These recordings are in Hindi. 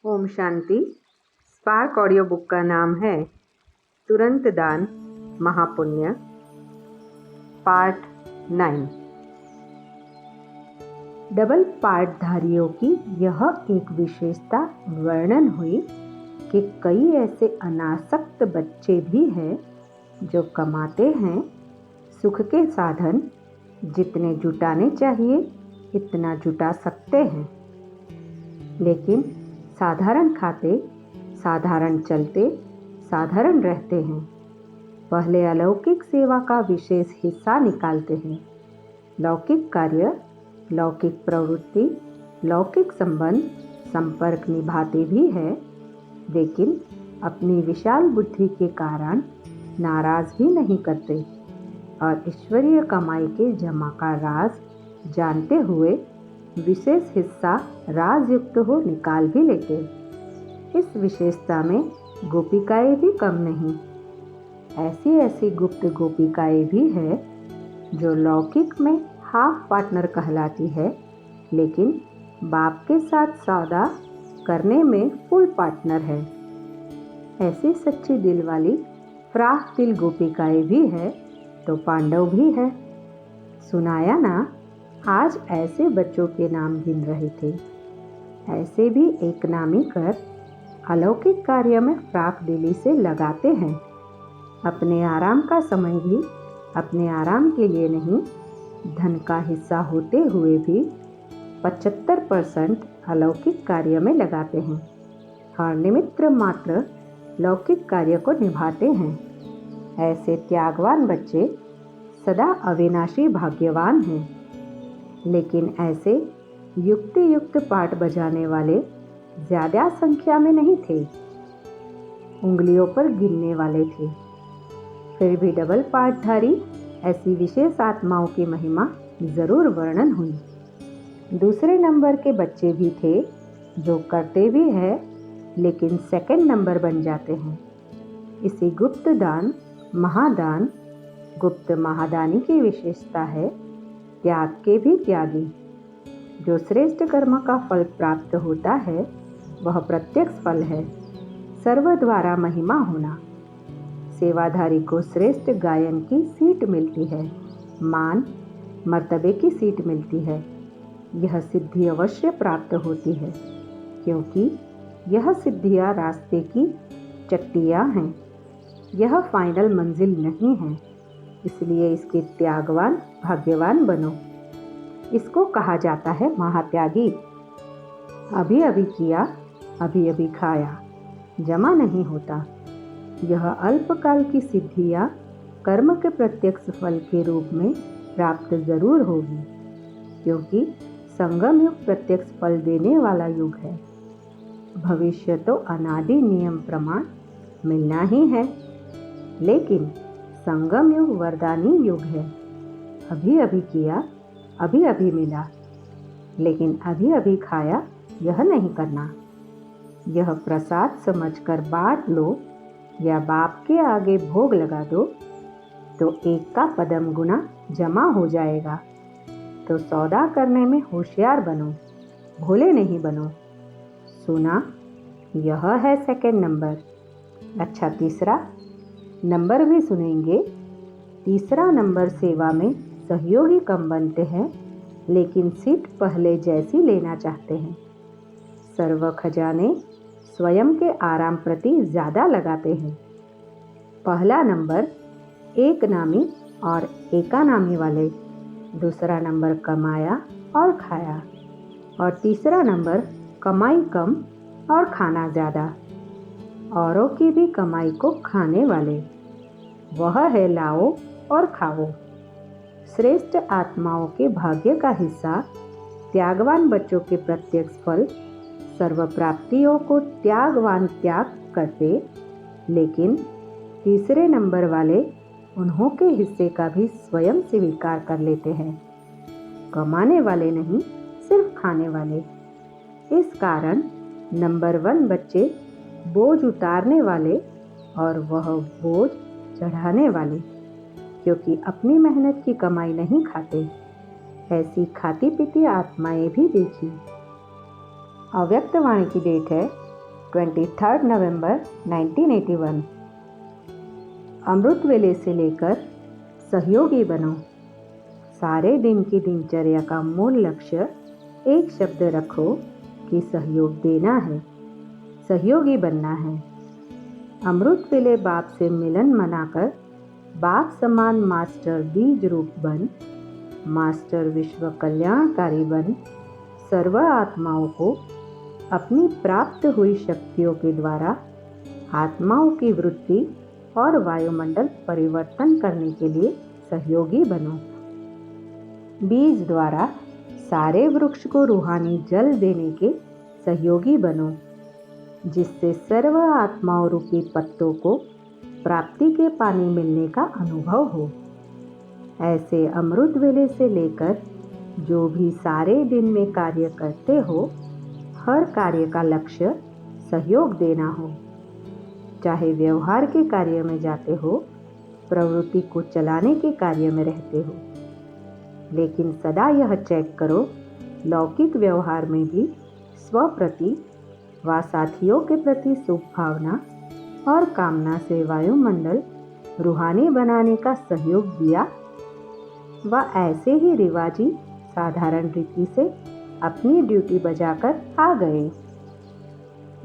Om Shanti. Spark audio book का नाम है तुरंत दान महापुण्य, पार्ट 9। डबल पार्टधारियों की यह एक विशेषता वर्णन हुई कि कई ऐसे अनासक्त बच्चे भी हैं जो कमाते हैं सुख के साधन, जितने जुटाने चाहिए इतना जुटा सकते हैं, लेकिन साधारण खाते, साधारण चलते, साधारण रहते हैं। पहले अलौकिक सेवा का विशेष हिस्सा निकालते हैं। लौकिक कार्य, लौकिक प्रवृत्ति, लौकिक संबंध, संपर्क निभाते भी हैं, लेकिन अपनी विशाल बुद्धि के कारण नाराज भी नहीं करते और ईश्वरीय कमाई के जमा का राज जानते हुए विशेष हिस्सा राजयुक्त हो निकाल भी लेते। इस विशेषता में गोपिकाएं भी कम नहीं। ऐसी गुप्त गोपिकाएं भी है जो लौकिक में हाफ पार्टनर कहलाती है, लेकिन बाप के साथ सौदा करने में फुल पार्टनर है। ऐसी सच्ची दिल वाली फ्राह दिल गोपिकाएं भी है तो पांडव भी है। सुनाया ना, आज ऐसे बच्चों के नाम गिन रहे थे। ऐसे भी एक नामी कर अलौकिक कार्य में फ्राक दिली से लगाते हैं। अपने आराम का समय भी अपने आराम के लिए नहीं, धन का हिस्सा होते हुए भी 75% अलौकिक कार्य में लगाते हैं और निमित्त मात्र लौकिक कार्य को निभाते हैं। ऐसे त्यागवान बच्चे सदा अविनाशी भाग्यवान हैं, लेकिन ऐसे युक्त पाठ बजाने वाले ज्यादा संख्या में नहीं थे, उंगलियों पर गिनने वाले थे। फिर भी डबल पाठधारी ऐसी विशेष आत्माओं की महिमा जरूर वर्णन हुई। दूसरे नंबर के बच्चे भी थे जो करते भी है लेकिन सेकंड नंबर बन जाते हैं। इसी गुप्त दान महादान, गुप्त महादानी की विशेषता है त्याग के भी त्यागी। जो श्रेष्ठ कर्म का फल प्राप्त होता है वह प्रत्यक्ष फल है, सर्व द्वारा महिमा होना। सेवाधारी को श्रेष्ठ गायन की सीट मिलती है, मान मर्तबे की सीट मिलती है। यह सिद्धि अवश्य प्राप्त होती है, क्योंकि यह सिद्धियां रास्ते की चट्टियां हैं। यह फाइनल मंजिल नहीं है, इसलिए इसके त्यागवान भाग्यवान बनो। इसको कहा जाता है महात्यागी। अभी अभी किया, अभी अभी खाया, जमा नहीं होता। यह अल्पकाल की सिद्धियां कर्म के प्रत्यक्ष फल के रूप में प्राप्त जरूर होगी, क्योंकि संगम युग प्रत्यक्ष फल देने वाला युग है। भविष्य तो अनादि नियम प्रमाण मिलना ही है, लेकिन संगम युग वरदानी युग है। अभी अभी किया, अभी अभी मिला, लेकिन अभी अभी खाया यह नहीं करना। यह प्रसाद समझकर बांट लो या बाप के आगे भोग लगा दो तो एक का पदम गुना जमा हो जाएगा। तो सौदा करने में होशियार बनो, भोले नहीं बनो। सुना, यह है सेकंड नंबर। अच्छा, तीसरा नंबर भी सुनेंगे। तीसरा नंबर सेवा में सहयोगी कम बनते हैं, लेकिन सीट पहले जैसी लेना चाहते हैं। सर्व खजाने स्वयं के आराम प्रति ज्यादा लगाते हैं। पहला नंबर एक नामी और एकानामी वाले, दूसरा नंबर कमाया और खाया, और तीसरा नंबर कमाई कम और खाना ज्यादा। औरों की भी कमाई को खाने वाले, वह है लाओ और खाओ। श्रेष्ठ आत्माओं के भाग्य का हिस्सा त्यागवान बच्चों के प्रत्यक्ष फल, सर्व प्राप्तियों को त्यागवान त्याग करते, लेकिन तीसरे नंबर वाले उन्हों के हिस्से का भी स्वयं स्वीकार कर लेते हैं। कमाने वाले नहीं, सिर्फ खाने वाले। इस कारण नंबर 1 बच्चे बोझ उतारने वाले और वह बोझ चढ़ाने वाले, क्योंकि अपनी मेहनत की कमाई नहीं खाते। ऐसी खाती पीती आत्माएं भी देखी। अव्यक्त वाणी की डेट है 23 नवंबर 1981। अमृत वेले से लेकर सहयोगी बनो। सारे दिन की दिनचर्या का मूल लक्ष्य एक शब्द रखो कि सहयोग देना है, सहयोगी बनना है। अमृत वेले बाप से मिलन मनाकर बाप समान मास्टर बीज रूप बन, मास्टर विश्व कल्याणकारी बन, सर्व आत्माओं को अपनी प्राप्त हुई शक्तियों के द्वारा आत्माओं की वृत्ति और वायुमंडल परिवर्तन करने के लिए सहयोगी बनो। बीज द्वारा सारे वृक्ष को रूहानी जल देने के सहयोगी बनो, जिससे सर्व आत्माओं रूपी पत्तों को प्राप्ति के पानी मिलने का अनुभव हो। ऐसे अमृत वेले से लेकर जो भी सारे दिन में कार्य करते हो, हर कार्य का लक्ष्य सहयोग देना हो। चाहे व्यवहार के कार्य में जाते हो, प्रवृत्ति को चलाने के कार्य में रहते हो, लेकिन सदा यह चेक करो लौकिक व्यवहार में भी स्व प्रति व साथियों के प्रति शुभ भावना और कामना से वायुमंडल रूहानी बनाने का सहयोग दिया व ऐसे ही रिवाजी साधारण रीति से अपनी ड्यूटी बजाकर आ गए।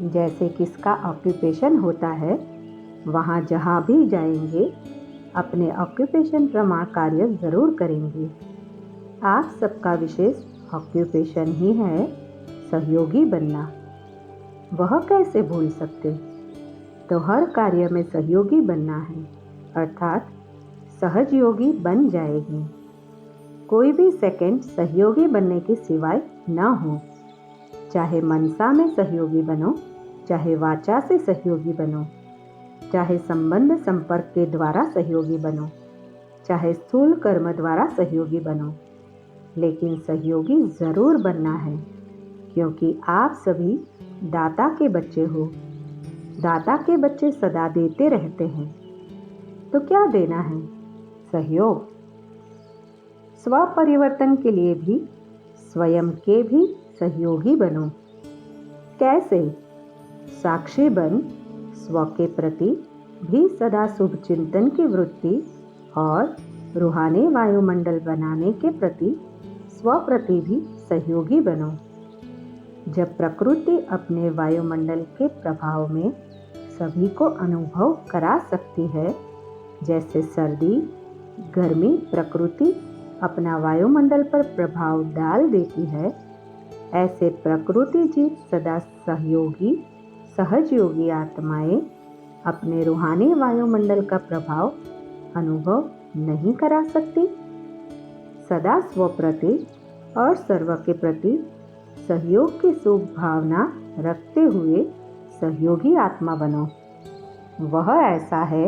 जैसे किसका ऑक्यूपेशन होता है, वहाँ जहाँ भी जाएंगे अपने ऑक्यूपेशन प्रमाण कार्य जरूर करेंगे। आप सबका विशेष ऑक्यूपेशन ही है सहयोगी बनना। वह कैसे भूल सकते? तो हर कार्य में सहयोगी बनना है, अर्थात सहजयोगी बन जाएगी। कोई भी सेकंड सहयोगी बनने के सिवाय न हो। चाहे मनसा में सहयोगी बनो, चाहे वाचा से सहयोगी बनो, चाहे संबंध संपर्क के द्वारा सहयोगी बनो, चाहे स्थूल कर्म द्वारा सहयोगी बनो, लेकिन सहयोगी जरूर बनना है, क्योंकि आप सभी दाता के बच्चे हो। दाता के बच्चे सदा देते रहते हैं, तो क्या देना है? सहयोग। स्व परिवर्तन के लिए भी स्वयं के भी सहयोगी बनो। कैसे? साक्षी बन स्व के प्रति भी सदा शुभ चिंतन की वृत्ति और रूहानी वायुमंडल बनाने के प्रति स्व प्रति भी सहयोगी बनो। जब प्रकृति अपने वायुमंडल के प्रभाव में सभी को अनुभव करा सकती है, जैसे सर्दी, गर्मी प्रकृति अपना वायुमंडल पर प्रभाव डाल देती है, ऐसे प्रकृति जी सदा सहयोगी सहजयोगी आत्माएं अपने रूहानी वायुमंडल का प्रभाव अनुभव नहीं करा सकती। सदा स्व प्रति और सर्व के प्रति सहयोग की शुभ भावना रखते हुए सहयोगी आत्मा बनो। वह ऐसा है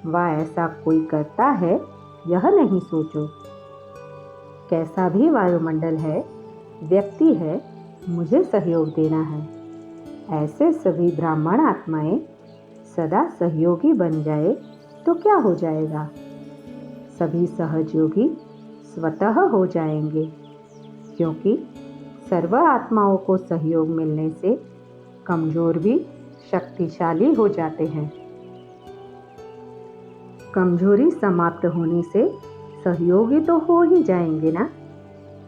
व ऐसा कोई करता है, यह नहीं सोचो। कैसा भी वायुमंडल है, व्यक्ति है, मुझे सहयोग देना है। ऐसे सभी ब्राह्मण आत्माएं सदा सहयोगी बन जाए तो क्या हो जाएगा? सभी सहजयोगी स्वतः हो जाएंगे, क्योंकि सर्व आत्माओं को सहयोग मिलने से कमजोर भी शक्तिशाली हो जाते हैं। कमजोरी समाप्त होने से सहयोगी तो हो ही जाएंगे ना।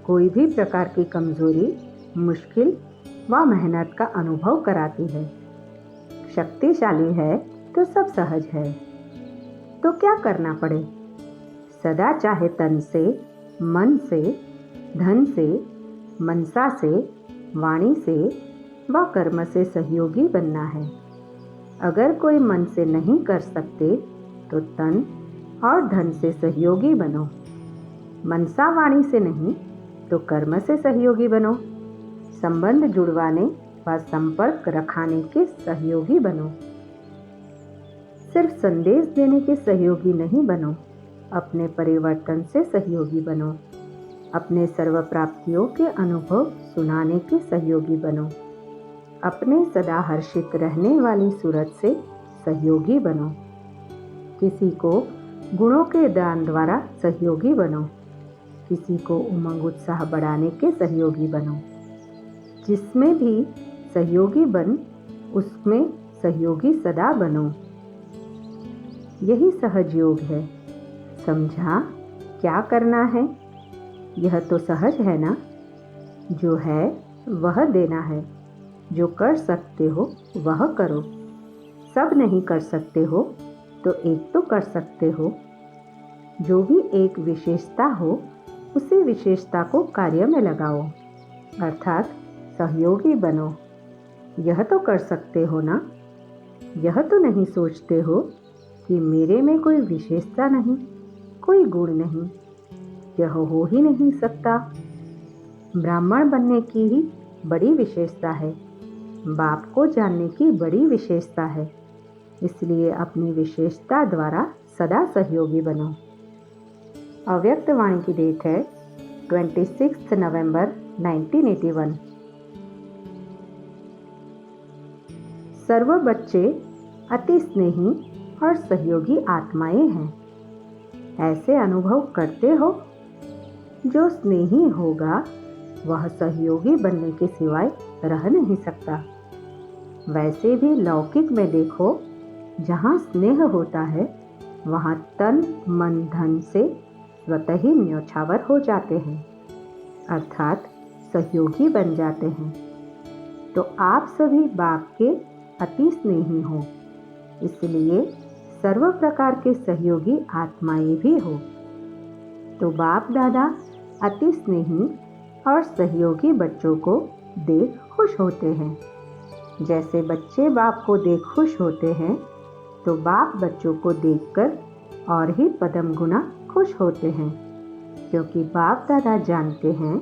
कोई भी प्रकार की कमजोरी मुश्किल व मेहनत का अनुभव कराती है। शक्तिशाली है तो सब सहज है। तो क्या करना पड़े? सदा चाहे तन से, मन से, धन से, मनसा से, वाणी से व कर्म से सहयोगी बनना है। अगर कोई मन से नहीं कर सकते तो तन और धन से सहयोगी बनो। मनसा वाणी से नहीं तो कर्म से सहयोगी बनो। संबंध जुड़वाने व संपर्क रखाने के सहयोगी बनो। सिर्फ संदेश देने के सहयोगी नहीं बनो, अपने परिवर्तन से सहयोगी बनो। अपने सर्व प्राप्तियों के अनुभव सुनाने के सहयोगी बनो। अपने सदा हर्षित रहने वाली सूरत से सहयोगी बनो। किसी को गुणों के दान द्वारा सहयोगी बनो। किसी को उमंग उत्साह बढ़ाने के सहयोगी बनो। जिसमें भी सहयोगी बन उसमें सहयोगी सदा बनो। यही सहज योग है। समझा क्या करना है? यह तो सहज है ना। जो है वह देना है। जो कर सकते हो वह करो। सब नहीं कर सकते हो तो एक तो कर सकते हो। जो भी एक विशेषता हो उसी विशेषता को कार्य में लगाओ, अर्थात सहयोगी बनो। यह तो कर सकते हो ना। यह तो नहीं सोचते हो कि मेरे में कोई विशेषता नहीं, कोई गुण नहीं, यह हो ही नहीं सकता। ब्राह्मण बनने की ही बड़ी विशेषता है। बाप को जानने की बड़ी विशेषता है। इसलिए अपनी विशेषता द्वारा सदा सहयोगी बनो। अव्यक्त वाणी की डेट है 26 नवंबर 1981। सर्व बच्चे अति स्नेही और सहयोगी आत्माएं हैं। ऐसे अनुभव करते हो। जो स्नेही होगा वह सहयोगी बनने के सिवाय रह नहीं सकता। वैसे भी लौकिक में देखो, जहाँ स्नेह होता है वहाँ तन मन धन से स्वतः ही न्योछावर हो जाते हैं, अर्थात सहयोगी बन जाते हैं। तो आप सभी बाप के अति स्नेही हो, इसलिए सर्व प्रकार के सहयोगी आत्माएं भी हो। तो बाप दादा अति स्नेही और सहयोगी बच्चों को देख खुश होते हैं। जैसे बच्चे बाप को देख खुश होते हैं, तो बाप बच्चों को देखकर और ही पदम गुना खुश होते हैं, क्योंकि बाप दादा जानते हैं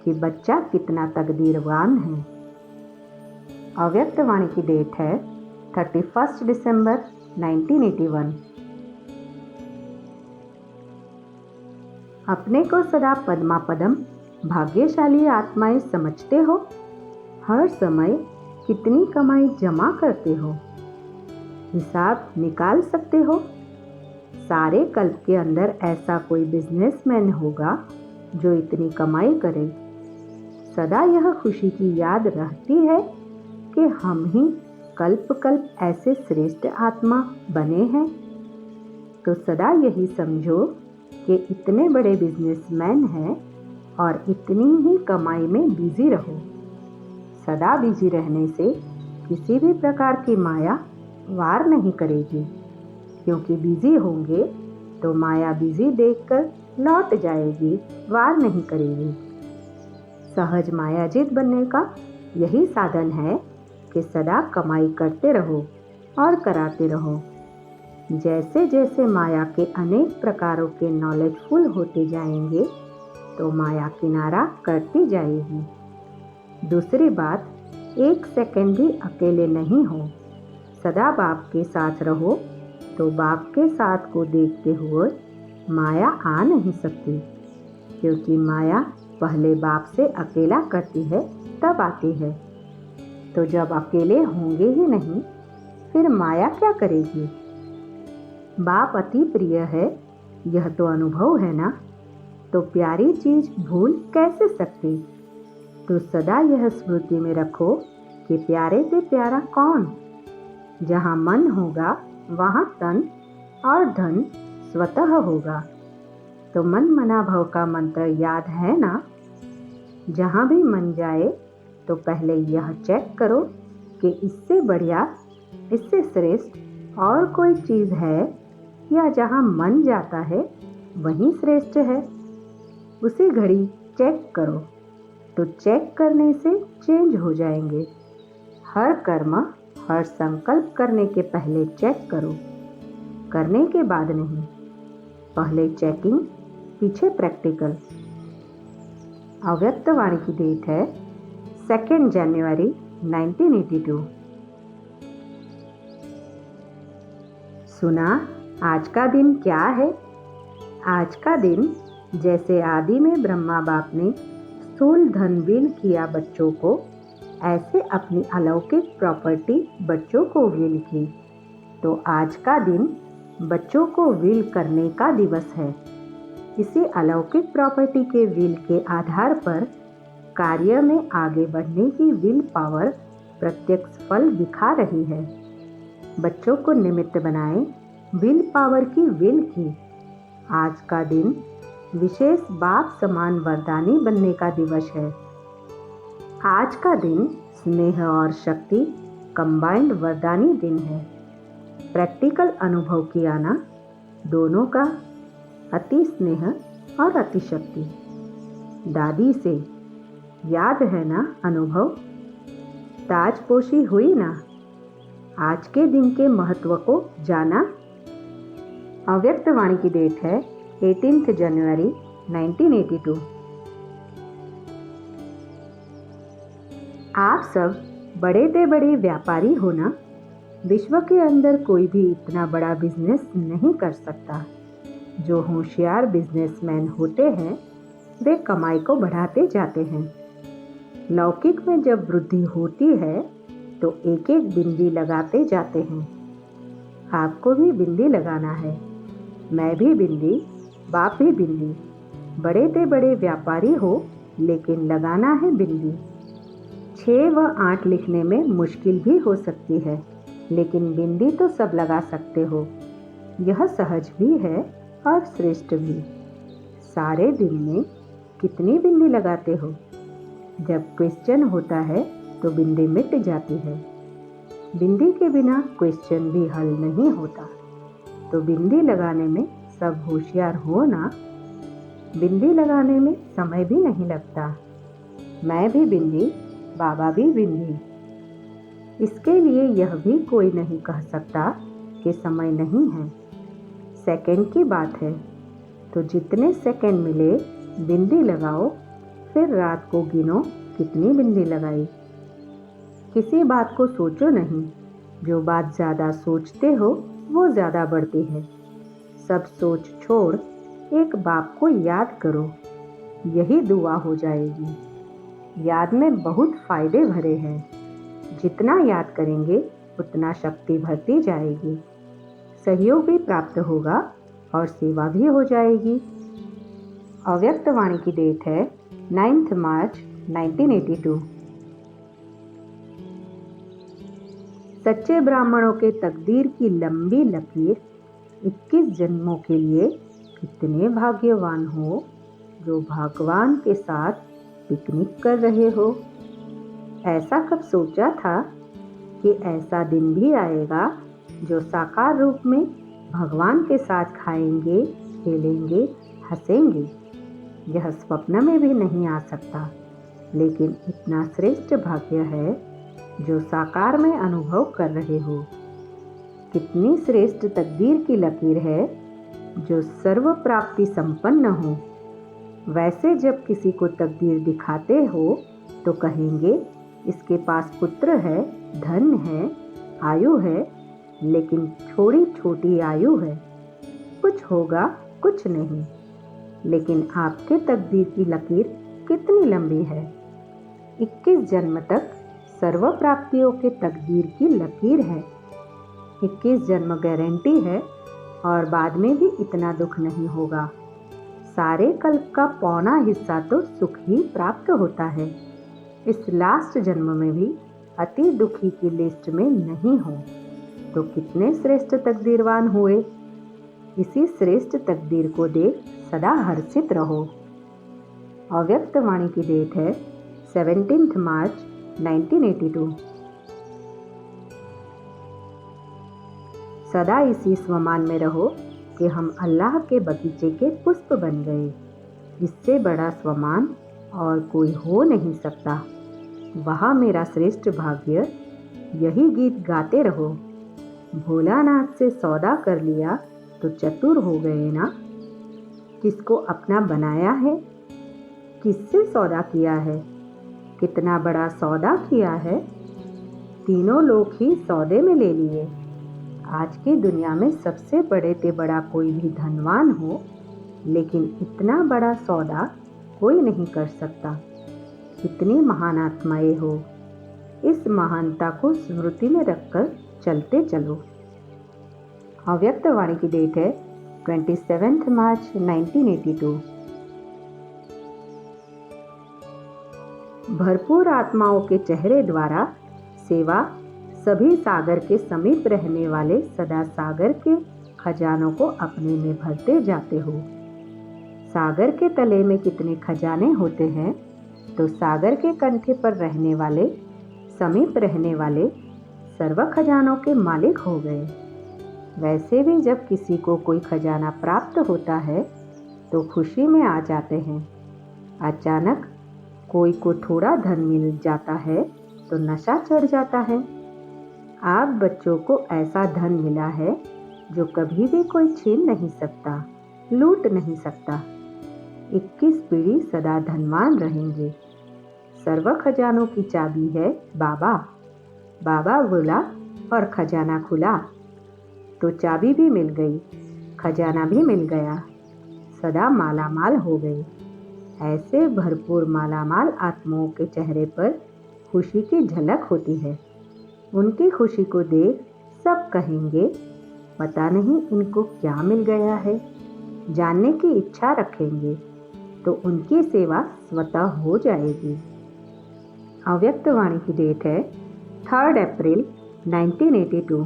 कि बच्चा कितना तकदीरवान है। अव्यक्त वाणी की डेट है 31 दिसंबर 1981। अपने को सदा पद्मा पदम भाग्यशाली आत्माएं समझते हो। हर समय कितनी कमाई जमा करते हो, हिसाब निकाल सकते हो। सारे कल्प के अंदर ऐसा कोई बिजनेसमैन होगा जो इतनी कमाई करे। सदा यह खुशी की याद रहती है कि हम ही कल्प कल्प ऐसे श्रेष्ठ आत्मा बने हैं। तो सदा यही समझो कि इतने बड़े बिजनेसमैन हैं और इतनी ही कमाई में बिजी रहो। सदा बिजी रहने से किसी भी प्रकार की माया वार नहीं करेगी, क्योंकि बिजी होंगे तो माया बिजी देखकर लौट जाएगी, वार नहीं करेगी। सहज मायाजित बनने का यही साधन है कि सदा कमाई करते रहो और कराते रहो। जैसे जैसे माया के अनेक प्रकारों के नॉलेजफुल होते जाएंगे तो माया किनारा करती जाएगी। दूसरी बात, एक सेकंड भी अकेले नहीं हो। सदा बाप के साथ रहो तो बाप के साथ को देखते हुए माया आ नहीं सकती, क्योंकि माया पहले बाप से अकेला करती है तब आती है। तो जब अकेले होंगे ही नहीं, फिर माया क्या करेगी? बाप अति प्रिय है, यह तो अनुभव है ना। तो प्यारी चीज भूल कैसे सकती? तो सदा यह स्मृति में रखो कि प्यारे से प्यारा कौन? जहाँ मन होगा वहाँ तन और धन स्वतः होगा। तो मन मना भव का मंत्र याद है ना। जहाँ भी मन जाए तो पहले यह चेक करो कि इससे बढ़िया, इससे श्रेष्ठ और कोई चीज़ है, या जहाँ मन जाता है वहीं श्रेष्ठ है। उसी घड़ी चेक करो। तो चेक करने से चेंज हो जाएंगे। हर कर्म, हर संकल्प करने के पहले चेक करो, करने के बाद नहीं। पहले चेकिंग, पीछे प्रैक्टिकल। अव्यक्त वाणी की डेट है 2 जनवरी 1982। सुना आज का दिन क्या है? आज का दिन जैसे आदि में ब्रह्मा बाप ने स्थूल धन विल किया बच्चों को, ऐसे अपनी अलौकिक प्रॉपर्टी बच्चों को विल की। तो आज का दिन बच्चों को विल करने का दिवस है। इसी अलौकिक प्रॉपर्टी के विल के आधार पर कार्य में आगे बढ़ने की विल पावर प्रत्यक्ष फल दिखा रही है। बच्चों को निमित्त बनाएं विल पावर की विल की। आज का दिन विशेष बाप समान वरदानी बनने का दिवस है। आज का दिन स्नेह और शक्ति कंबाइंड वरदानी दिन है। प्रैक्टिकल अनुभव किया ना दोनों का, अति स्नेह और अति शक्ति। दादी से याद है ना अनुभव, ताजपोशी हुई ना, आज के दिन के महत्व को जाना। अव्यक्त वाणी की डेट है 18 जनवरी 1982। आप सब बड़े से बड़े व्यापारी हो ना, विश्व के अंदर कोई भी इतना बड़ा बिजनेस नहीं कर सकता। जो होशियार बिजनेसमैन होते हैं वे कमाई को बढ़ाते जाते हैं। लौकिक में जब वृद्धि होती है तो एक एक बिंदी लगाते जाते हैं। आपको भी बिंदी लगाना है, मैं भी बिंदी, बाप भी बिंदी। बड़े से बड़े व्यापारी हो लेकिन लगाना है बिंदी। 6 व 8 लिखने में मुश्किल भी हो सकती है, लेकिन बिंदी तो सब लगा सकते हो। यह सहज भी है और श्रेष्ठ भी। सारे दिन में कितनी बिंदी लगाते हो? जब क्वेश्चन होता है तो बिंदी मिट जाती है। बिंदी के बिना क्वेश्चन भी हल नहीं होता। तो बिंदी लगाने में सब होशियार हो ना। बिंदी लगाने में समय भी नहीं लगता। मैं भी बिंदी, बाबा भी बिंदी। इसके लिए यह भी कोई नहीं कह सकता कि समय नहीं है। सेकंड की बात है, तो जितने सेकंड मिले बिंदी लगाओ। फिर रात को गिनो कितनी बिंदी लगाई। किसी बात को सोचो नहीं, जो बात ज़्यादा सोचते हो वो ज़्यादा बढ़ती है। सब सोच छोड़ एक बाप को याद करो, यही दुआ हो जाएगी। याद में बहुत फायदे भरे हैं। जितना याद करेंगे उतना शक्ति बढ़ती जाएगी, सहयोग भी प्राप्त होगा और सेवा भी हो जाएगी। अव्यक्त वाणी की डेट है 9 मार्च 1982। सच्चे ब्राह्मणों के तकदीर की लंबी लकीर 21 जन्मों के लिए कितने भाग्यवान हो जो भगवान के साथ पिकनिक कर रहे हो। ऐसा कब सोचा था कि ऐसा दिन भी आएगा जो साकार रूप में भगवान के साथ खाएंगे, खेलेंगे, हंसेंगे। यह स्वप्न में भी नहीं आ सकता, लेकिन इतना श्रेष्ठ भाग्य है जो साकार में अनुभव कर रहे हो। कितनी श्रेष्ठ तकदीर की लकीर है जो सर्व प्राप्ति संपन्न हो। वैसे जब किसी को तकदीर दिखाते हो तो कहेंगे इसके पास पुत्र है, धन है, आयु है, लेकिन थोड़ी छोटी आयु है, कुछ होगा कुछ नहीं। लेकिन आपके तकदीर की लकीर कितनी लंबी है। 21 जन्म तक सर्व प्राप्तियों के तकदीर की लकीर है। 21 जन्म गारंटी है और बाद में भी इतना दुख नहीं होगा। सारे कल्प का पौना हिस्सा तो सुख ही प्राप्त होता है। इस लास्ट जन्म में भी अति दुखी की लिस्ट में नहीं हो तो कितने श्रेष्ठ तकदीरवान हुए। इसी श्रेष्ठ तकदीर को देख सदा हर्षित रहो। अव्यक्त वाणी की डेट है 17 मार्च 1982। सदा इसी स्वमान में रहो कि हम अल्लाह के बगीचे के पुष्प बन गए। इससे बड़ा स्वमान और कोई हो नहीं सकता। वहाँ मेरा श्रेष्ठ भाग्य। यही गीत गाते रहो। भोलानाथ से सौदा कर लिया तो चतुर हो गए ना। किसको अपना बनाया है, किससे सौदा किया है, कितना बड़ा सौदा किया है। तीनों लोग ही सौदे में ले लिए। आज की दुनिया में सबसे बड़े से बड़ा कोई भी धनवान हो, लेकिन इतना बड़ा सौदा कोई नहीं कर सकता। कितनी महान आत्माएं हो। इस महानता को स्मृति में रखकर चलते चलो। अव्यक्त वाणी की डेट है 27 मार्च 1982। भरपूर आत्माओं के चेहरे द्वारा सेवा सभी सागर के समीप रहने वाले सदा सागर के खजानों को अपने में भरते जाते हो। सागर के तले में कितने खजाने होते हैं, तो सागर के कंठे पर रहने वाले समीप रहने वाले सर्व खजानों के मालिक हो गए। वैसे भी जब किसी को कोई खजाना प्राप्त होता है तो खुशी में आ जाते हैं। अचानक कोई को थोड़ा धन मिल जाता है तो नशा चढ़ जाता है। आप बच्चों को ऐसा धन मिला है जो कभी भी कोई छीन नहीं सकता, लूट नहीं सकता। 21 पीढ़ी सदा धनवान रहेंगे। सर्व खजानों की चाबी है बाबा। बाबा बोला और खजाना खुला, तो चाबी भी मिल गई, खजाना भी मिल गया। सदा मालामाल हो गए। ऐसे भरपूर मालामाल आत्माओं के चेहरे पर खुशी की झलक होती है। उनकी खुशी को देख सब कहेंगे, पता नहीं इनको क्या मिल गया है। जानने की इच्छा रखेंगे तो उनकी सेवा स्वतः हो जाएगी। अव्यक्त वाणी की डेट है 3 अप्रैल 1982।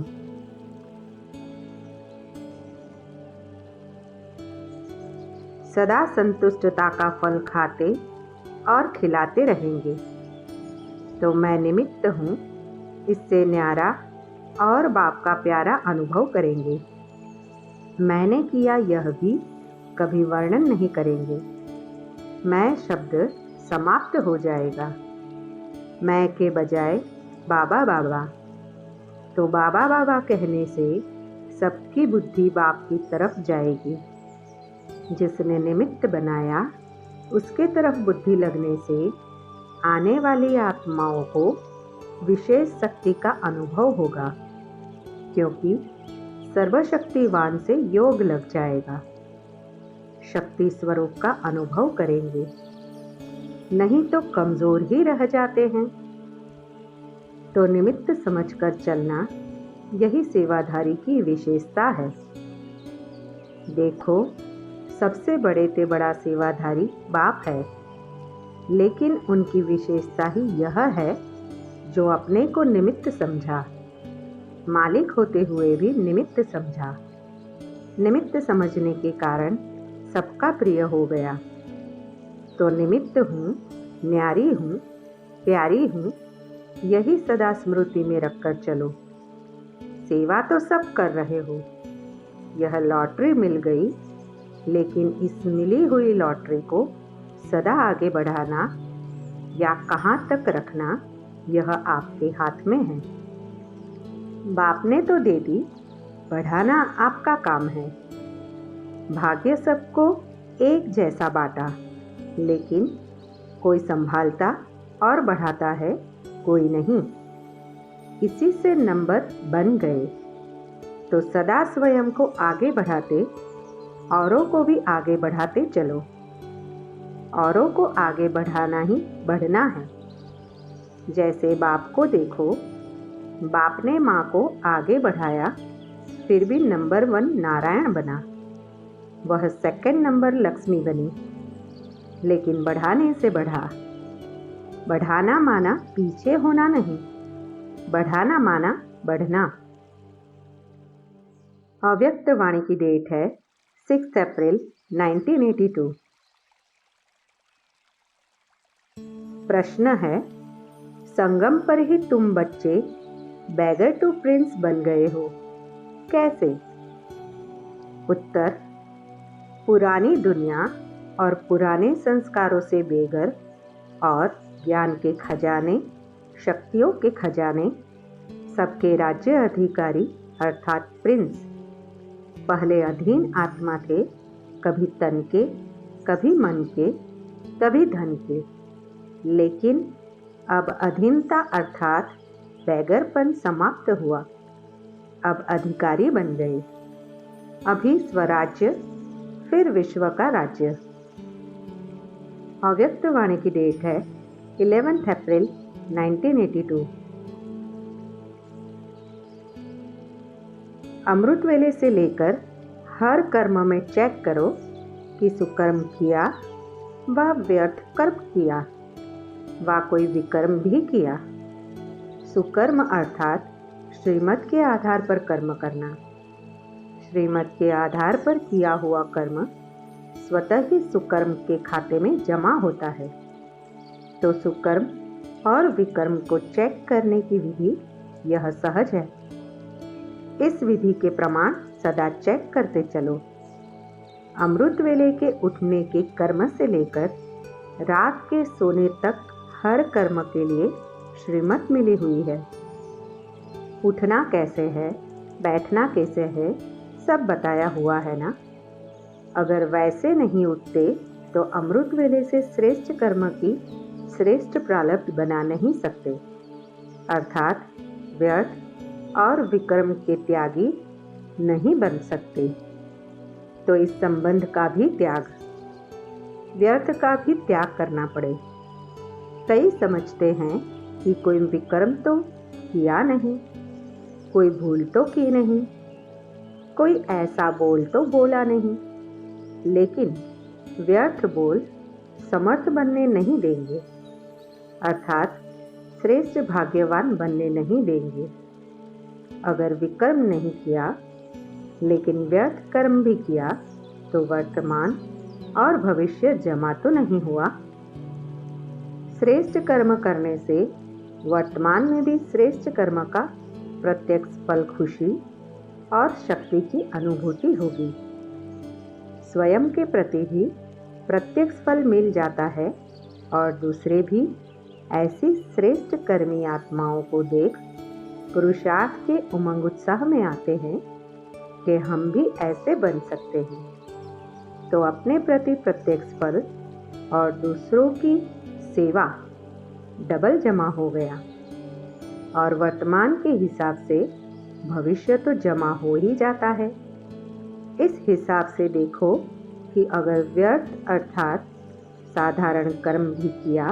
सदा संतुष्टता का फल खाते और खिलाते रहेंगे। तो मैं निमित्त हूँ, इससे न्यारा और बाप का प्यारा अनुभव करेंगे। मैंने किया यह भी कभी वर्णन नहीं करेंगे। मैं शब्द समाप्त हो जाएगा। मैं के बजाय बाबा बाबा। तो बाबा बाबा कहने से सबकी बुद्धि बाप की तरफ जाएगी। जिसने निमित्त बनाया उसके तरफ बुद्धि लगने से आने वाली आत्माओं को विशेष शक्ति का अनुभव होगा, क्योंकि सर्वशक्तिवान से योग लग जाएगा। शक्ति स्वरूप का अनुभव करेंगे, नहीं तो कमजोर ही रह जाते हैं। तो निमित्त समझकर चलना यही सेवाधारी की विशेषता है। देखो, सबसे बड़े से बड़ा सेवाधारी बाप है, लेकिन उनकी विशेषता ही यह है जो अपने को निमित्त समझा, मालिक होते हुए भी निमित्त समझा। निमित्त समझने के कारण सबका प्रिय हो गया। तो निमित्त हूँ, न्यारी हूँ, प्यारी हूँ, यही सदा स्मृति में रखकर चलो। सेवा तो सब कर रहे हो। यह लॉटरी मिल गई, लेकिन इस मिली हुई लॉटरी को सदा आगे बढ़ाना या कहाँ तक रखना, यह आपके हाथ में है। बाप ने तो दे दी, बढ़ाना आपका काम है। भाग्य सबको एक जैसा बांटा, लेकिन कोई संभालता और बढ़ाता है, कोई नहीं। इसी से नंबर बन गए। तो सदा स्वयं को आगे बढ़ाते, औरों को भी आगे बढ़ाते चलो। औरों को आगे बढ़ाना ही बढ़ना है। जैसे बाप को देखो, बाप ने माँ को आगे बढ़ाया, फिर भी नंबर 1 नारायण बना। वह सेकंड नंबर लक्ष्मी बनी, लेकिन बढ़ाने से बढ़ा। बढ़ाना माना पीछे होना नहीं, बढ़ाना माना बढ़ना। अव्यक्त वाणी की डेट है 6 अप्रैल 1982। प्रश्न है, संगम पर ही तुम बच्चे बैगर टू प्रिंस बन गए हो, कैसे? उत्तर, पुरानी दुनिया और पुराने संस्कारों से बेगर और ज्ञान के खजाने, शक्तियों के खजाने, सबके राज्य अधिकारी अर्थात प्रिंस। पहले अधीन आत्मा थे, कभी तन के, कभी मन के, कभी धन के। लेकिन अब अधीनता अर्थात बैगरपन समाप्त हुआ। अब अधिकारी बन गए। अभी स्वराज्य, फिर विश्व का राज्य। अव्यक्त वाणी की डेट है 11 अप्रैल 1982। अमृत वेले से लेकर हर कर्म में चेक करो कि सुकर्म किया व व्यर्थ कर्म किया व कोई विकर्म भी किया। सुकर्म अर्थात श्रीमत के आधार पर कर्म करना। श्रीमत के आधार पर किया हुआ कर्म स्वतः ही सुकर्म के खाते में जमा होता है। तो सुकर्म और विकर्म को चेक करने की विधि यह सहज है। इस विधि के प्रमाण सदा चेक करते चलो। अमृत वेले के उठने के कर्म से लेकर रात के सोने तक हर कर्म के लिए श्रीमत मिली हुई है। उठना कैसे है, बैठना कैसे है, सब बताया हुआ है ना। अगर वैसे नहीं उठते तो अमृत वेले से श्रेष्ठ कर्म की श्रेष्ठ प्रारब्ध बना नहीं सकते, अर्थात व्यर्थ और विकर्म के त्यागी नहीं बन सकते। तो इस संबंध का भी त्याग, व्यर्थ का भी त्याग करना पड़े। कई समझते हैं कि कोई विकर्म तो किया नहीं, कोई भूल तो की नहीं, कोई ऐसा बोल तो बोला नहीं, लेकिन व्यर्थ बोल समर्थ बनने नहीं देंगे, अर्थात श्रेष्ठ भाग्यवान बनने नहीं देंगे। अगर विकर्म नहीं किया लेकिन व्यर्थ कर्म भी किया तो वर्तमान और भविष्य जमा तो नहीं हुआ। श्रेष्ठ कर्म करने से वर्तमान में भी श्रेष्ठ कर्म का प्रत्यक्ष फल खुशी और शक्ति की अनुभूति होगी। स्वयं के प्रति भी प्रत्यक्ष फल मिल जाता है और दूसरे भी ऐसी श्रेष्ठ कर्मी आत्माओं को देख पुरुषार्थ के उमंग उत्साह में आते हैं कि हम भी ऐसे बन सकते हैं। तो अपने प्रति प्रत्यक्ष फल और दूसरों की सेवा डबल जमा हो गया और वर्तमान के हिसाब से भविष्य तो जमा हो ही जाता है। इस हिसाब से देखो कि अगर व्यर्थ अर्थात साधारण कर्म भी किया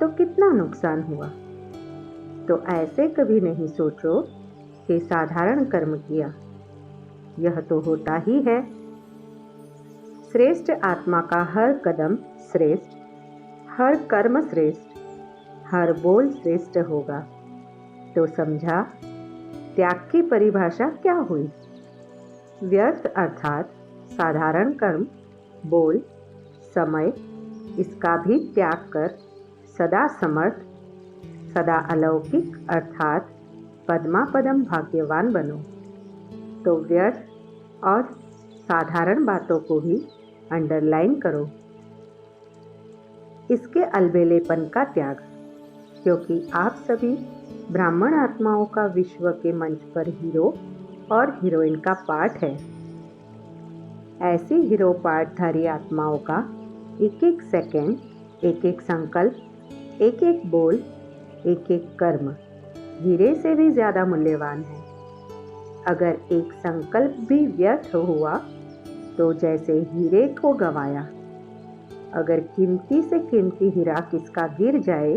तो कितना नुकसान हुआ। तो ऐसे कभी नहीं सोचो कि साधारण कर्म किया, यह तो होता ही है। श्रेष्ठ आत्मा का हर कदम श्रेष्ठ, हर कर्म श्रेष्ठ, हर बोल श्रेष्ठ होगा। तो समझा त्याग की परिभाषा क्या हुई। व्यर्थ अर्थात साधारण कर्म, बोल, समय, इसका भी त्याग कर सदा समर्थ, सदा अलौकिक अर्थात पद्मापदम भाग्यवान बनो। तो व्यर्थ और साधारण बातों को भी अंडरलाइन करो। इसके अलबेलेपन का त्याग, क्योंकि आप सभी ब्राह्मण आत्माओं का विश्व के मंच पर हीरो और हीरोइन का पार्ट है। ऐसी हीरो पार्टधारी आत्माओं का एक एक सेकंड, एक एक संकल्प, एक एक बोल, एक एक कर्म हीरे से भी ज्यादा मूल्यवान है। अगर एक संकल्प भी व्यर्थ हुआ तो जैसे हीरे को गवाया। अगर कीमती से कीमती हीरा किसका गिर जाए,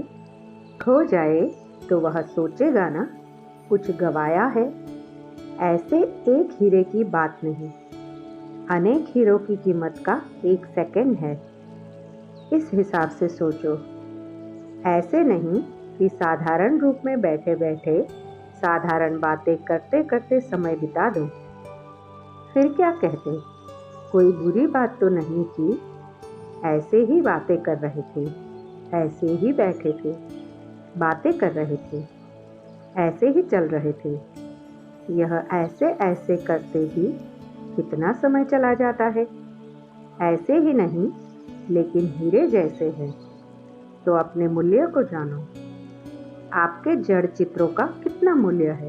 खो जाए, तो वह सोचेगा ना कुछ गवाया है। ऐसे एक हीरे की बात नहीं, अनेक हीरो की कीमत का एक सेकंड है। इस हिसाब से सोचो। ऐसे नहीं कि साधारण रूप में बैठे बैठे साधारण बातें करते करते समय बिता दो। फिर क्या कहते, कोई बुरी बात तो नहीं की, ऐसे ही बातें कर रहे थे, ऐसे ही बैठे थे, बातें कर रहे थे, ऐसे ही चल रहे थे। यह ऐसे ऐसे करते ही कितना समय चला जाता है। ऐसे ही नहीं लेकिन हीरे जैसे हैं। तो अपने मूल्य को जानो। आपके जड़ चित्रों का कितना मूल्य है।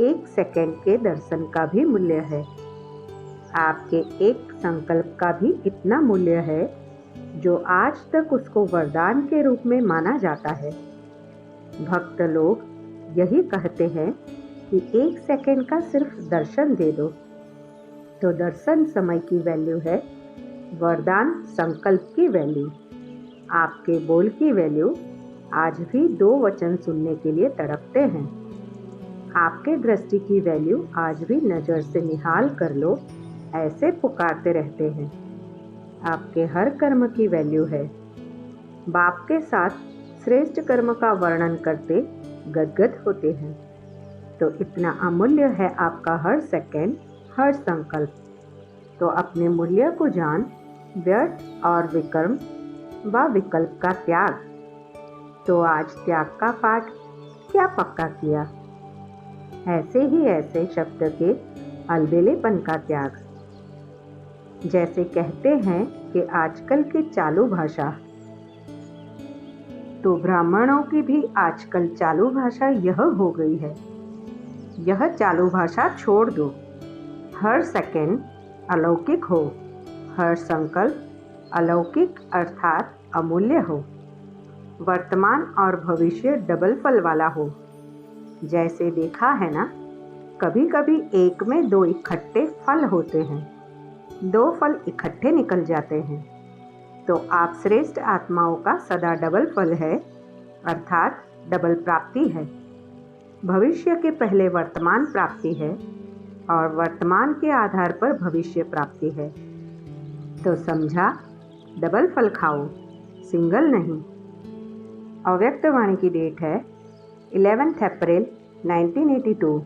एक सेकंड के दर्शन का भी मूल्य है। आपके एक संकल्प का भी इतना मूल्य है जो आज तक उसको वरदान के रूप में माना जाता है। भक्त लोग यही कहते हैं कि एक सेकंड का सिर्फ दर्शन दे दो। तो दर्शन समय की वैल्यू है, वरदान संकल्प की वैल्यू। आपके बोल की वैल्यू आज भी दो वचन सुनने के लिए तड़पते हैं। आपके दृष्टि की वैल्यू आज भी नज़र से निहाल कर लो ऐसे पुकारते रहते हैं। आपके हर कर्म की वैल्यू है। बाप के साथ श्रेष्ठ कर्म का वर्णन करते गदगद होते हैं। तो इतना अमूल्य है आपका हर सेकंड, हर संकल्प। तो अपने मूल्य को जान, व्यर्थ और विकर्म व विकल्प का त्याग। तो आज त्याग का पाठ क्या पक्का किया? ऐसे ही ऐसे शब्द के अलबेलेपन का त्याग। जैसे कहते हैं कि आजकल की चालू भाषा, तो ब्राह्मणों की भी आजकल चालू भाषा यह हो गई है। यह चालू भाषा छोड़ दो। हर सेकंड अलौकिक हो, हर संकल्प अलौकिक अर्थात अमूल्य हो, वर्तमान और भविष्य डबल फल वाला हो। जैसे देखा है ना, कभी कभी एक में दो इकट्ठे फल होते हैं, दो फल इकट्ठे निकल जाते हैं। तो आप श्रेष्ठ आत्माओं का सदा डबल फल है, अर्थात डबल प्राप्ति है। भविष्य के पहले वर्तमान प्राप्ति है और वर्तमान के आधार पर भविष्य प्राप्ति है। तो समझा, डबल फल खाओ, सिंगल नहीं। अव्यक्त वाणी की डेट है 11 अप्रैल 1982।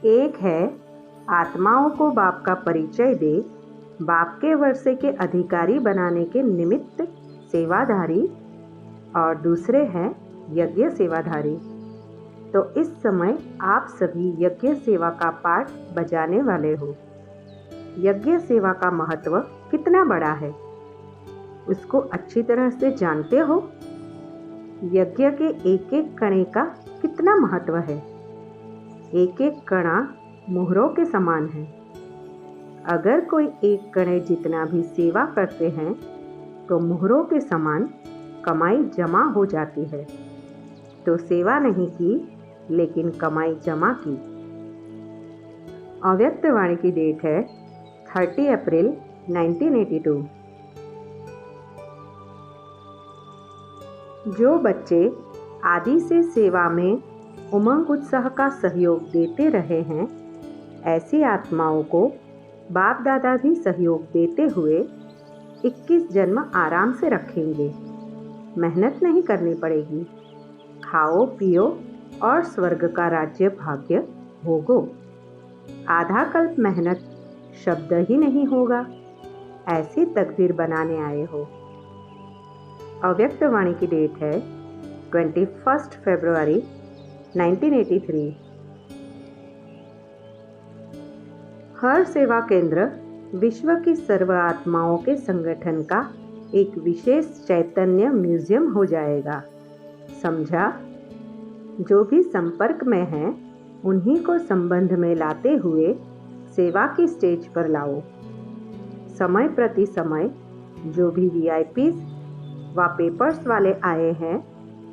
एक है, आत्माओं को बाप का परिचय दे, बाप के वर्षे के अधिकारी बनाने के निमित्त सेवाधारी, और दूसरे हैं यज्ञ सेवाधारी। तो इस समय आप सभी यज्ञ सेवा का पाठ बजाने वाले हो। यज्ञ सेवा का महत्व कितना बड़ा है, उसको अच्छी तरह से जानते हो। यज्ञ के एक एक कणे का कितना महत्व है। एक एक कणा मोहरों के समान है। अगर कोई एक कणे जितना भी सेवा करते हैं तो मोहरों के समान कमाई जमा हो जाती है। तो सेवा नहीं की, लेकिन कमाई जमा की। अव्यक्त वाणी की डेट है 30 अप्रैल 1982। जो बच्चे आदि से सेवा में उमंग उत्साह का सहयोग देते रहे हैं, ऐसी आत्माओं को बाप दादा भी सहयोग देते हुए 21 जन्म आराम से रखेंगे। मेहनत नहीं करनी पड़ेगी। खाओ पियो और स्वर्ग का राज्य भाग्य भोगो। आधा कल्प मेहनत शब्द ही नहीं होगा। ऐसी तकदीर बनाने आए हो। अव्यक्त वाणी की डेट है 21 फरवरी 1983। हर सेवा केंद्र विश्व की सर्व आत्माओं के संगठन का एक विशेष चैतन्य म्यूजियम हो जाएगा। समझा? जो भी संपर्क में हैं, उन्हीं को संबंध में लाते हुए सेवा की स्टेज पर लाओ। समय प्रति समय जो भी वीआईपीज व पेपर्स वाले आए हैं,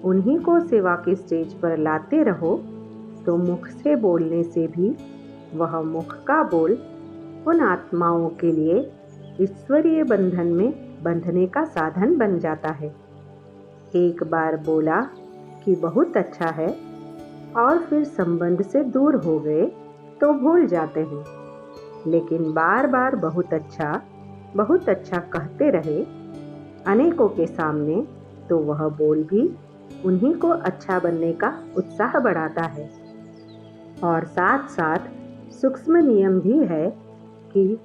उन्हीं को सेवा की स्टेज पर लाते रहो। तो मुख से बोलने से भी वह मुख का बोल उन आत्माओं के लिए ईश्वरीय बंधन में बंधने का साधन बन जाता है। एक बार बोला कि बहुत अच्छा है और फिर संबंध से दूर हो गए तो भूल जाते हैं, लेकिन बार बार बहुत अच्छा कहते रहे अनेकों के सामने, तो वह बोल भी उन्हीं को अच्छा बनने का उत्साह बढ़ाता है। और साथ साथ सूक्ष्म नियम भी है कि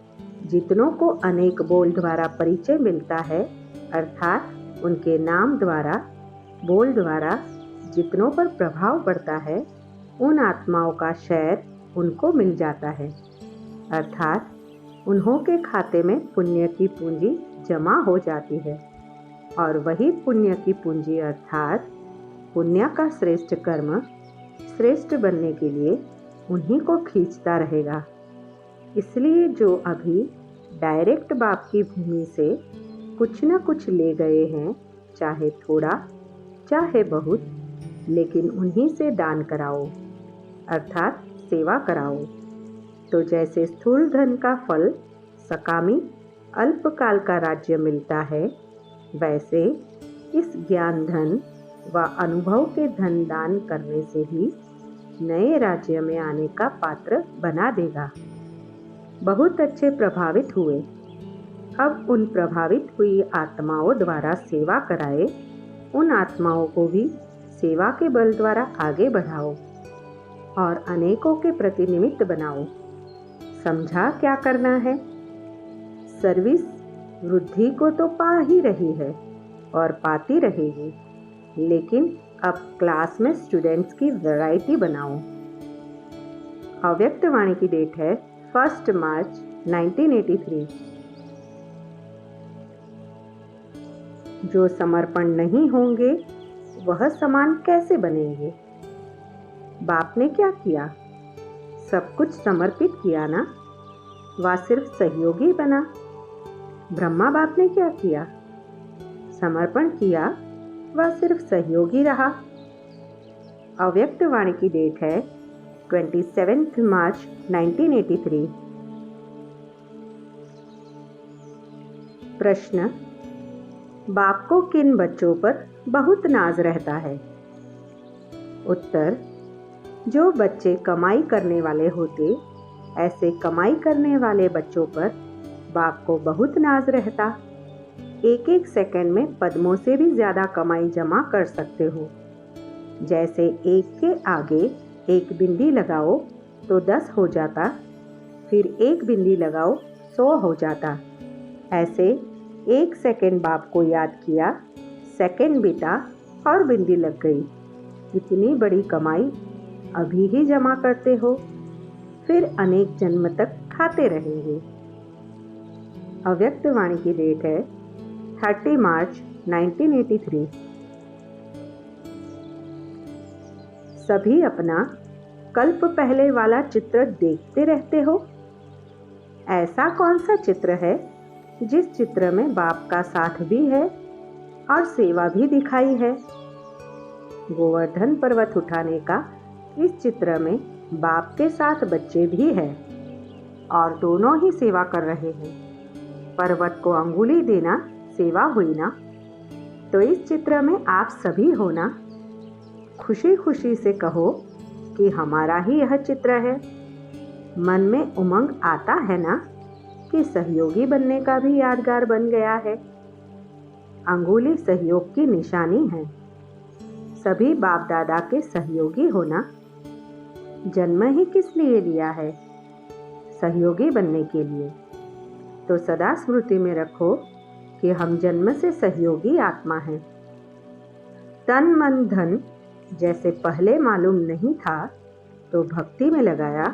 जितनों को अनेक बोल द्वारा परिचय मिलता है, अर्थात उनके नाम द्वारा, बोल द्वारा जितनों पर प्रभाव पड़ता है, उन आत्माओं का शेयर उनको मिल जाता है। अर्थात उन्हों के खाते में पुण्य की पूंजी जमा हो जाती है और वही पुण्य की पूंजी अर्थात पुण्य का श्रेष्ठ कर्म श्रेष्ठ बनने के लिए उन्हीं को खींचता रहेगा। इसलिए जो अभी डायरेक्ट बाप की भूमि से कुछ न कुछ ले गए हैं, चाहे थोड़ा चाहे बहुत, लेकिन उन्हीं से दान कराओ, अर्थात सेवा कराओ। तो जैसे स्थूल धन का फल सकामी अल्पकाल का राज्य मिलता है, वैसे इस ज्ञान धन व अनुभव के धन दान करने से ही नए राज्य में आने का पात्र बना देगा। बहुत अच्छे प्रभावित हुए। अब उन प्रभावित हुई आत्माओं द्वारा सेवा कराए उन आत्माओं को भी सेवा के बल द्वारा आगे बढ़ाओ और अनेकों के प्रति निमित्त बनाओ। समझा क्या करना है? सर्विस वृद्धि को तो पा ही रही है और पाती रहेगी, लेकिन अब क्लास में स्टूडेंट्स की वैरायटी बनाओ। अव्यक्त वाणी की डेट है 1 मार्च 1983। जो समर्पण नहीं होंगे वह समान कैसे बनेंगे? बाप ने क्या किया? सब कुछ समर्पित किया ना? वह सिर्फ सहयोगी बना। ब्रह्मा बाप ने क्या किया? समर्पण किया, वह सिर्फ सहयोगी रहा। अव्यक्त वाणी की डेट है 27 मार्च 1983। प्रश्न: बाप को किन बच्चों पर बहुत नाज रहता है? उत्तर: जो बच्चे कमाई करने वाले होते, ऐसे कमाई करने वाले बच्चों पर बाप को बहुत नाज रहता। एक एक सेकंड में पद्मों से भी ज्यादा कमाई जमा कर सकते हो। जैसे एक के आगे एक बिंदी लगाओ तो 10 हो जाता, फिर एक बिंदी लगाओ 100 हो जाता। ऐसे एक सेकंड बाप को याद किया, सेकंड बीता और बिंदी लग गई। इतनी बड़ी कमाई अभी ही जमा करते हो, फिर अनेक जन्म तक खाते रहेंगे। अव्यक्त वाणी की डेट है 30 मार्च 1983। सभी अपना कल्प पहले वाला चित्र देखते रहते हो। ऐसा कौन सा चित्र है जिस चित्र में बाप का साथ भी है और सेवा भी दिखाई है? गोवर्धन पर्वत उठाने का इस चित्र में बाप के साथ बच्चे भी हैं और दोनों ही सेवा कर रहे हैं। पर्वत को अंगुली देना सेवा हुई ना? तो इस चित्र में आप सभी हो ना? खुशी खुशी से कहो कि हमारा ही यह चित्र है। मन में उमंग आता है ना कि सहयोगी बनने का भी यादगार बन गया है। अंगुली सहयोग की निशानी है। सभी बाप दादा के सहयोगी होना। जन्म ही किस लिए लिया है? सहयोगी बनने के लिए। तो सदा स्मृति में रखो कि हम जन्म से सहयोगी आत्मा हैं। तन मन धन जैसे पहले मालूम नहीं था तो भक्ति में लगाया,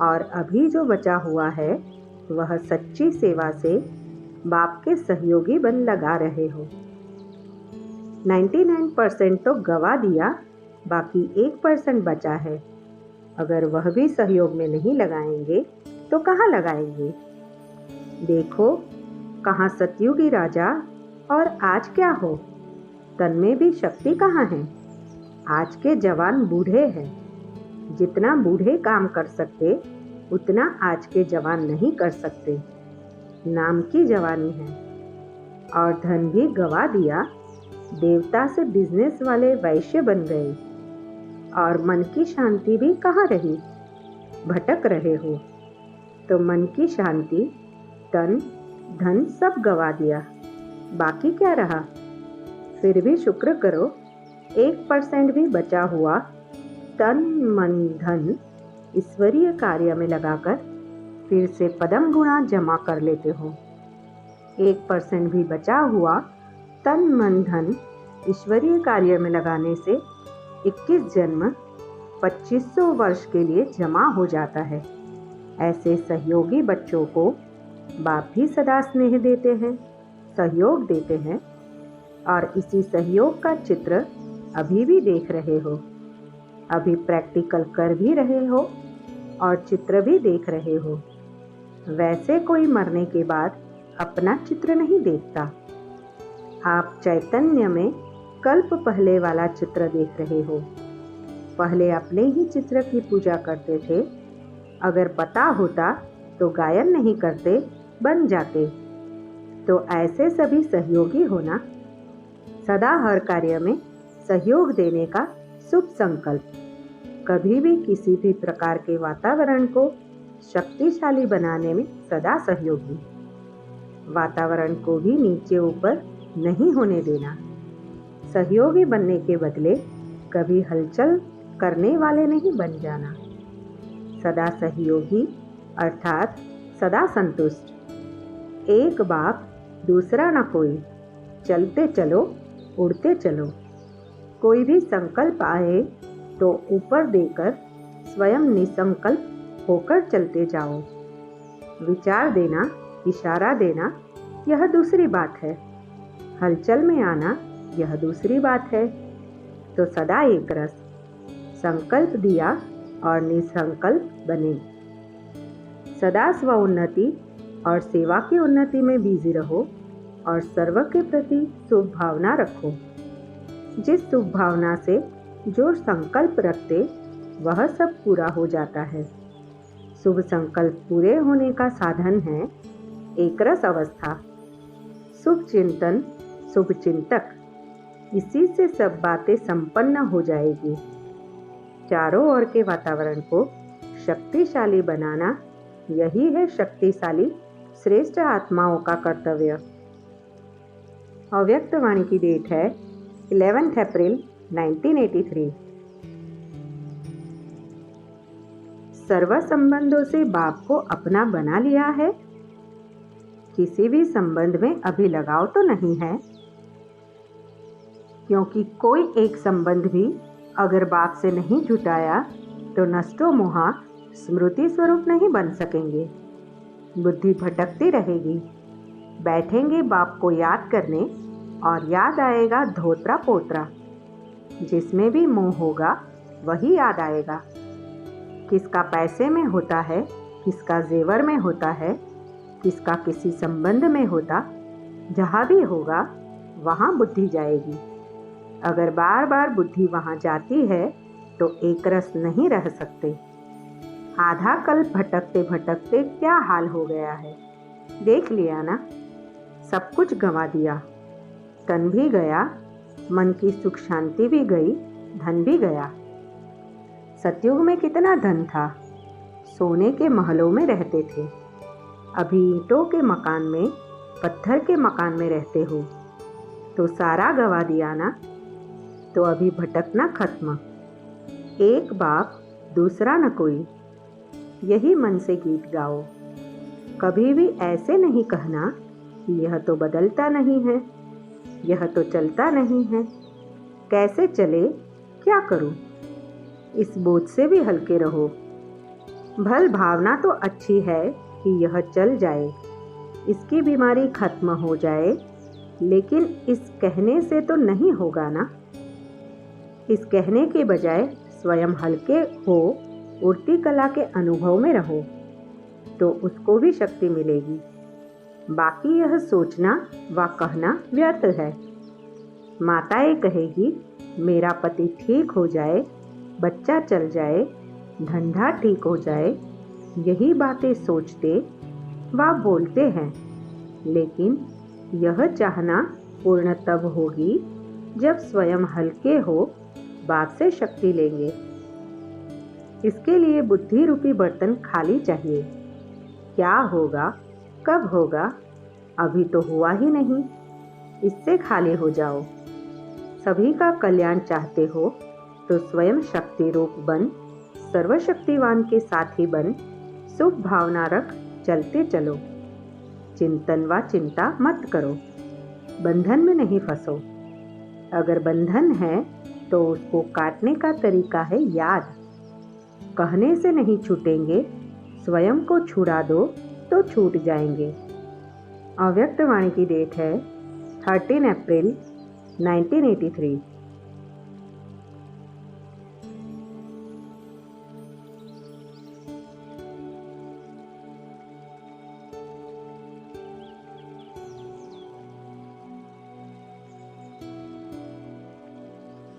और अभी जो बचा हुआ है वह सच्ची सेवा से बाप के सहयोगी बन लगा रहे हो। 99% तो गवा दिया, बाकी 1% बचा है। अगर वह भी सहयोग में नहीं लगाएंगे तो कहाँ लगाएंगे? देखो कहाँ सतयुगी राजा और आज क्या हो। तन में भी शक्ति कहाँ है? आज के जवान बूढ़े हैं। जितना बूढ़े काम कर सकते उतना आज के जवान नहीं कर सकते। नाम की जवानी है। और धन भी गवा दिया। देवता से बिजनेस वाले वैश्य बन गए। और मन की शांति भी कहाँ रही? भटक रहे हो। तो मन की शांति, तन, धन सब गवा दिया, बाकी क्या रहा? फिर भी शुक्र करो, 1% भी बचा हुआ तन मन धन ईश्वरीय कार्य में लगाकर फिर से पदम गुणा जमा कर लेते हो। 1% भी बचा हुआ तन मन धन ईश्वरीय कार्य में लगाने से 21 जन्म 2500 वर्ष के लिए जमा हो जाता है। ऐसे सहयोगी बच्चों को बाप भी सदा स्नेह देते हैं, सहयोग देते हैं, और इसी सहयोग का चित्र अभी भी देख रहे हो। अभी प्रैक्टिकल कर भी रहे हो और चित्र भी देख रहे हो। वैसे कोई मरने के बाद अपना चित्र नहीं देखता। आप चैतन्य में कल्प पहले वाला चित्र देख रहे हो। पहले अपने ही चित्र की पूजा करते थे। अगर पता होता तो गायन नहीं करते, बन जाते। तो ऐसे सभी सहयोगी होना। सदा हर कार्य में सहयोग देने का शुभ संकल्प। कभी भी किसी भी प्रकार के वातावरण को शक्तिशाली बनाने में सदा सहयोगी। वातावरण को भी नीचे ऊपर नहीं होने देना। सहयोगी बनने के बदले कभी हलचल करने वाले नहीं बन जाना। सदा सहयोगी अर्थात सदा संतुष्ट। एक बाप दूसरा न कोई, चलते चलो उड़ते चलो। कोई भी संकल्प आए तो ऊपर देकर स्वयं निसंकल्प होकर चलते जाओ। विचार देना, इशारा देना यह दूसरी बात है, हलचल में आना यह दूसरी बात है। तो सदा एक रस, संकल्प दिया और निसंकल्प बने। सदा स्व उन्नति और सेवा की उन्नति में बिजी रहो और सर्व के प्रति शुभ भावना रखो। जिस शुभ भावना से जो संकल्प रखते वह सब पूरा हो जाता है। शुभ संकल्प पूरे होने का साधन है एकरस अवस्था, शुभ चिंतन, शुभ चिंतक। इसी से सब बातें संपन्न हो जाएगी। चारों ओर के वातावरण को शक्तिशाली बनाना यही है शक्तिशाली श्रेष्ठ आत्माओं का कर्तव्य। अव्यक्त वाणी की डेट है 11 अप्रैल 1983। सर्व संबंधों से बाप को अपना बना लिया है। किसी भी संबंध में अभी लगाव तो नहीं है, क्योंकि कोई एक संबंध भी अगर बाप से नहीं जुटाया तो नष्टो मोहा स्मृति स्वरूप नहीं बन सकेंगे। बुद्धि भटकती रहेगी। बैठेंगे बाप को याद करने और याद आएगा धोत्रा पोत्रा। जिसमें भी मोह होगा वही याद आएगा। किसका पैसे में होता है, किसका जेवर में होता है, किसका किसी संबंध में होता, जहाँ भी होगा वहाँ बुद्धि जाएगी। अगर बार बार बुद्धि वहाँ जाती है तो एक रस नहीं रह सकते। आधा कल्प भटकते भटकते क्या हाल हो गया है, देख लिया ना। सब कुछ गंवा दिया, तन भी गया, मन की सुख शांति भी गई, धन भी गया। सतयुग में कितना धन था, सोने के महलों में रहते थे। अभी ईंटों के मकान में, पत्थर के मकान में रहते हो, तो सारा गंवा दिया ना। तो अभी भटकना खत्म। एक बाप दूसरा न कोई, यही मन से गीत गाओ। कभी भी ऐसे नहीं कहना कि यह तो बदलता नहीं है, यह तो चलता नहीं है। कैसे चले, क्या करूं? इस बोझ से भी हल्के रहो। भल भावना तो अच्छी है कि यह चल जाए, इसकी बीमारी खत्म हो जाए, लेकिन इस कहने से तो नहीं होगा ना। इस कहने के बजाय स्वयं हल्के हो, उड़ती कला के अनुभव में रहो, तो उसको भी शक्ति मिलेगी। बाकी यह सोचना व कहना व्यर्थ है। माताएं कहेगी मेरा पति ठीक हो जाए, बच्चा चल जाए, धंधा ठीक हो जाए, यही बातें सोचते व बोलते हैं। लेकिन यह चाहना पूर्ण तब होगी जब स्वयं हल्के हो, बाप से शक्ति लेंगे। इसके लिए बुद्धि रूपी बर्तन खाली चाहिए। क्या होगा, कब होगा, अभी तो हुआ ही नहीं, इससे खाली हो जाओ। सभी का कल्याण चाहते हो तो स्वयं शक्ति रूप बन, सर्वशक्तिवान के साथी बन, शुभ भावना रख चलते चलो। चिंतन व चिंता मत करो, बंधन में नहीं फंसो। अगर बंधन है तो उसको काटने का तरीका है याद। कहने से नहीं छूटेंगे, स्वयं को छुड़ा दो तो छूट जाएंगे। अव्यक्त वाणी की डेट है 13 अप्रैल 1983।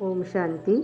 ओम शांति।